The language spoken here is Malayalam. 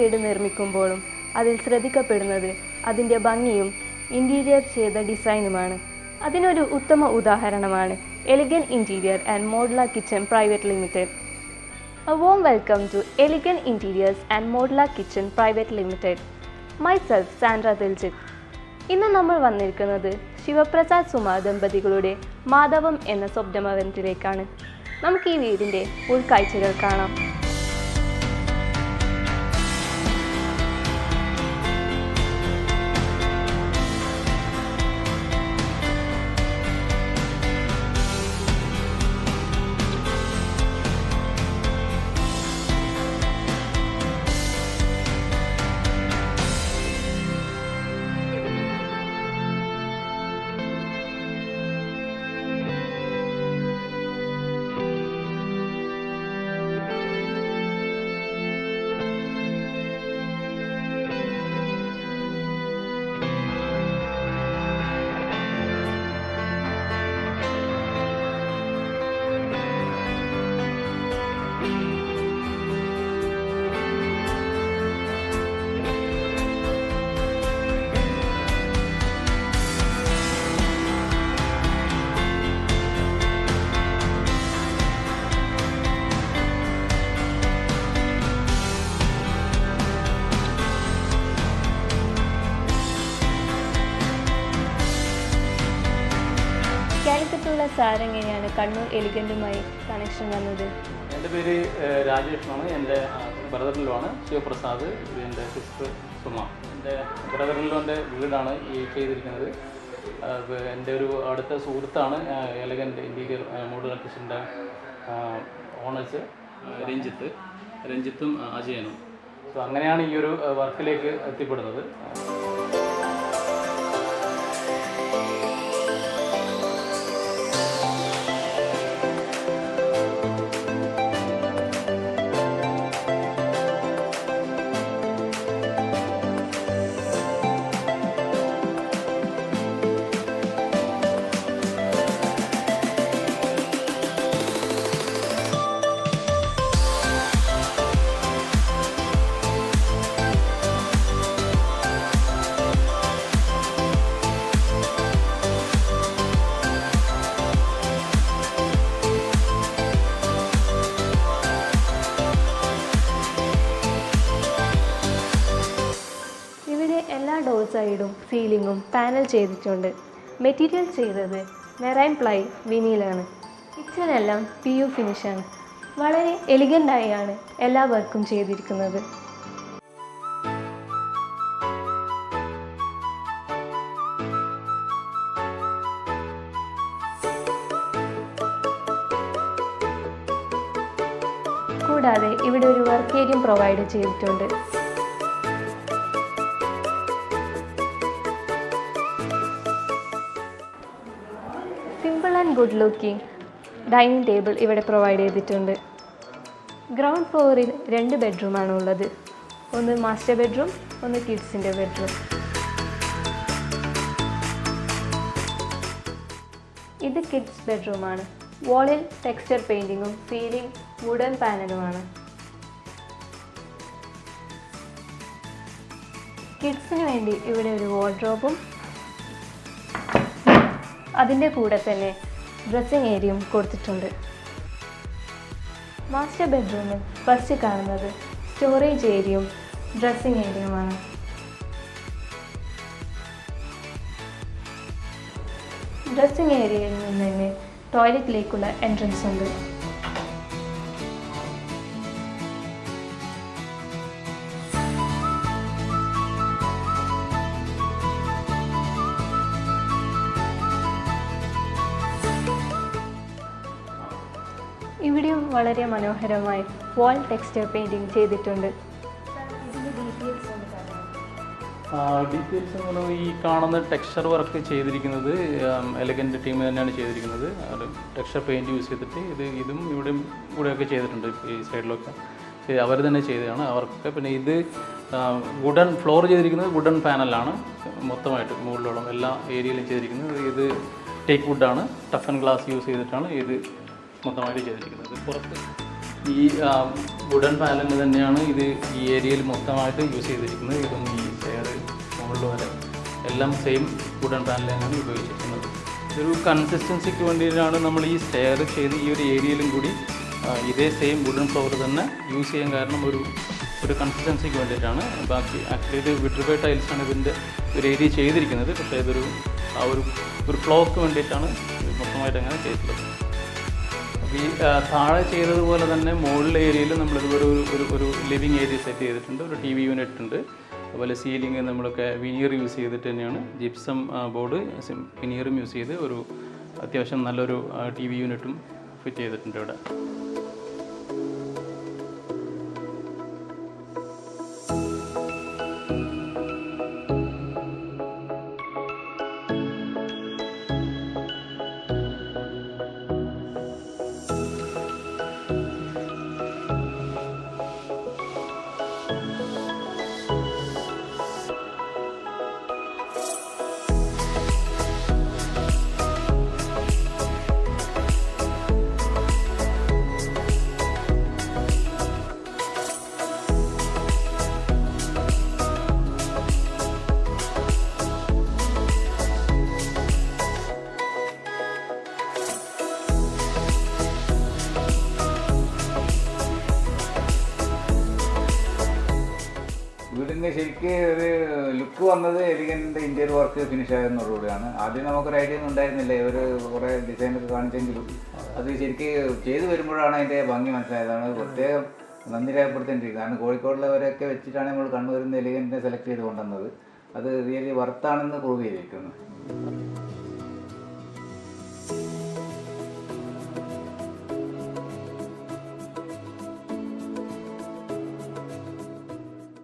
വീട് നിർമ്മിക്കുമ്പോഴും അതിൽ ശ്രദ്ധിക്കപ്പെടുന്നത് അതിൻ്റെ ഭംഗിയും ഇൻറ്റീരിയർ ചെയ്ത ഡിസൈനുമാണ്. അതിനൊരു ഉത്തമ ഉദാഹരണമാണ് elegant interior and modular kitchen private limited. A warm welcome to Elegant Interiors and Modular Kitchen Private Limited. Myself, Sandra Diljit. ഇന്ന് നമ്മൾ വന്നിരിക്കുന്നത് ശിവപ്രസാദ് സുമ ദമ്പതികളുടെ മാധവം എന്ന സ്വപ്നഭവനത്തിലേക്കാണ്. നമുക്ക് ഈ വീടിൻ്റെ ഉൾക്കാഴ്ചകൾ കാണാം. കാലിക്കറ്റുള്ള സാർ എങ്ങനെയാണ് കണ്ണൂർ എലിഗൻറ്റുമായി കണക്ഷൻ വന്നത്? എൻ്റെ പേര് രാജേഷ് എന്നാണ്. എൻ്റെ ബ്രദറിലുമാണ് ശിവപ്രസാദ്. ഇത് എൻ്റെ സിസ്റ്റർ സുമ. എൻ്റെ ബ്രദറിൻ്റെ വീടാണ് ഈ ചെയ്തിരിക്കുന്നത്. എൻ്റെ ഒരു അടുത്ത സുഹൃത്താണ് എലഗൻറ്റ് ഇൻറ്റീരിയർ മോഡുലാർ കിച്ചൻ്റെ ഓണേഴ്സ് രഞ്ജിത്തും അജയനും. സോ അങ്ങനെയാണ് ഈ ഒരു വർക്കിലേക്ക് എത്തിപ്പെടുന്നത്. എല്ലാ ഡോർ സൈഡും സീലിങ്ങും പാനൽ ചെയ്തിട്ടുണ്ട്. മെറ്റീരിയൽ ചെയ്തത് മെറൈൻ പ്ലൈ വിനീലാണ്. കിച്ചണെല്ലാം PU ഫിനിഷാണ്. വളരെ എലിഗൻ്റായാണ് എല്ലാ വർക്കും ചെയ്തിരിക്കുന്നത്. കൂടാതെ ഇവിടെ ഒരു വർക്ക് ഏരിയയും പ്രൊവൈഡ് ചെയ്തിട്ടുണ്ട്. Simple and good looking dining table ഇവിടെ പ്രൊവൈഡ് ചെയ്തിട്ടുണ്ട്. ഗ്രൗണ്ട് ഫ്ലോറിൽ 2 ബെഡ്റൂമാണ് ഉള്ളത്. ഒന്ന് മാസ്റ്റർ ബെഡ്റൂം, ഒന്ന് കിഡ്സിൻ്റെ ബെഡ്റൂം. ഇത് കിഡ്സ് ബെഡ്റൂമാണ്. വാളിൽ ടെക്സ്ചർ പെയിൻറ്റിങ്ങും സീലിംഗ് വുഡൻ പാനലുമാണ്. കിഡ്സിന് വേണ്ടി ഇവിടെ ഒരു വാർഡ്രോബും അതിൻ്റെ കൂടെ തന്നെ ഡ്രസ്സിംഗ് ഏരിയയും കൊടുത്തിട്ടുണ്ട്. മാസ്റ്റർ ബെഡ്റൂമിൽ ഫസ്റ്റ് കാണുന്നത് സ്റ്റോറേജ് ഏരിയയും ഡ്രസ്സിംഗ് ഏരിയയുമാണ്. ഡ്രസ്സിംഗ് ഏരിയയിൽ നിന്ന് തന്നെ ടോയ്ലറ്റിലേക്കുള്ള എൻട്രൻസ് ഉണ്ട്. ഇവിടെയും വളരെ മനോഹരമായി വാൾ ടെക്സ്ചർ പെയിൻറ്റിങ് ചെയ്തിട്ടുണ്ട്. ഡീറ്റെയിൽസ് എന്ന് പറയുന്നത് ഈ കാണുന്ന ടെക്സ്ചർ വർക്ക് ചെയ്തിരിക്കുന്നത് എലഗൻറ്റ് ടീം തന്നെയാണ് ചെയ്തിരിക്കുന്നത്. ടെക്സ്ചർ പെയിൻറ്റ് യൂസ് ചെയ്തിട്ട് ഇതും ഇവിടെയൊക്കെ ചെയ്തിട്ടുണ്ട്. ഈ സൈഡിലൊക്കെ അവർ തന്നെ ചെയ്തതാണ് അവർക്കൊക്കെ. പിന്നെ ഇത് വുഡൻ ഫ്ലോർ ചെയ്തിരിക്കുന്നത് വുഡൻ പാനലാണ് മൊത്തമായിട്ട് മുകളിലോളം എല്ലാ ഏരിയയിലും ചെയ്തിരിക്കുന്നത്. ഇത് ടേക്ക് വുഡാണ്. ടഫ് ആൻഡ് ഗ്ലാസ് യൂസ് ചെയ്തിട്ടാണ് ഇത് മൊത്തമായിട്ട് ചെയ്തിരിക്കുന്നത്. പുറത്ത് ഈ വുഡൻ പാനൽ തന്നെയാണ് ഇത് ഈ ഏരിയയിൽ മൊത്തമായിട്ട് യൂസ് ചെയ്തിരിക്കുന്നത്. ഇതും ഈ ചെയർ മുകളിൽ വരെ എല്ലാം സെയിം വുഡൻ പാനൽ തന്നെയാണ് ഉപയോഗിച്ചിരിക്കുന്നത്. ഇതൊരു കൺസിസ്റ്റൻസിക്ക് വേണ്ടിയിട്ടാണ് നമ്മൾ ഈ സ്റ്റെയർ ചെയ്ത് ഈ ഒരു ഏരിയയിലും കൂടി ഇതേ സെയിം വുഡൻ ഫ്ലോർ തന്നെ യൂസ് ചെയ്യാൻ കാരണം ഒരു കൺസിസ്റ്റൻസിക്ക് വേണ്ടിയിട്ടാണ്. ബാക്കി ആക്ച്വലി ഇത് വിട്രിഫൈഡ് ടൈൽസാണ് ഇതിൻ്റെ ഒരു ഏരിയ ചെയ്തിരിക്കുന്നത്. പക്ഷേ ഇതൊരു ഒരു ഫ്ലോക്ക് വേണ്ടിയിട്ടാണ് മൊത്തമായിട്ട് അങ്ങനെ ചെയ്തിട്ടുള്ളത്. അപ്പോൾ ഈ താഴെ ചെയ്തതുപോലെ തന്നെ മുകളിലെ ഏരിയയിൽ നമ്മളിതുപോലെ ഒരു ലിവിങ് ഏരിയ സെറ്റ് ചെയ്തിട്ടുണ്ട്. ഒരു TV യൂണിറ്റ് ഉണ്ട്. അതുപോലെ സീലിംഗ് നമ്മളൊക്കെ വിനീർ യൂസ് ചെയ്തിട്ട് തന്നെയാണ്, ജിപ്സം ബോർഡ് വിനീറും യൂസ് ചെയ്ത് ഒരു അത്യാവശ്യം നല്ലൊരു TV യൂണിറ്റും ഫിറ്റ് ചെയ്തിട്ടുണ്ട് ഇവിടെ. വീടിൻ്റെ ശരിക്ക് ഒരു ലുക്ക് വന്നത് എലിഗൻ്റെ ഇൻറ്റീരിയർ വർക്ക് ഫിനിഷ് ആയെന്നുള്ളൂടെയാണ്. ആദ്യം നമുക്കൊരു ഐഡിയ ഒന്നും ഉണ്ടായിരുന്നില്ല. ഒരു കുറേ ഡിസൈനൊക്കെ കാണിച്ചെങ്കിലും അത് ശരിക്ക് ചെയ്തു വരുമ്പോഴാണ് അതിൻ്റെ ഭംഗി മനസ്സിലായതാണ്. പ്രത്യേകം നന്ദി രേഖപ്പെടുത്തേണ്ടിയിരിക്കുന്നത്. കാരണം കോഴിക്കോടുള്ളവരൊക്കെ വെച്ചിട്ടാണ് നമ്മൾ കണ്ണൂരിൽ നിന്ന് എലിഗൻറ്റിനെ സെലക്ട് ചെയ്ത് കൊണ്ടുവന്നത്. അത് റിയലി വർത്താണെന്ന് പ്രൂവ് ചെയ്തിരിക്കുന്നു.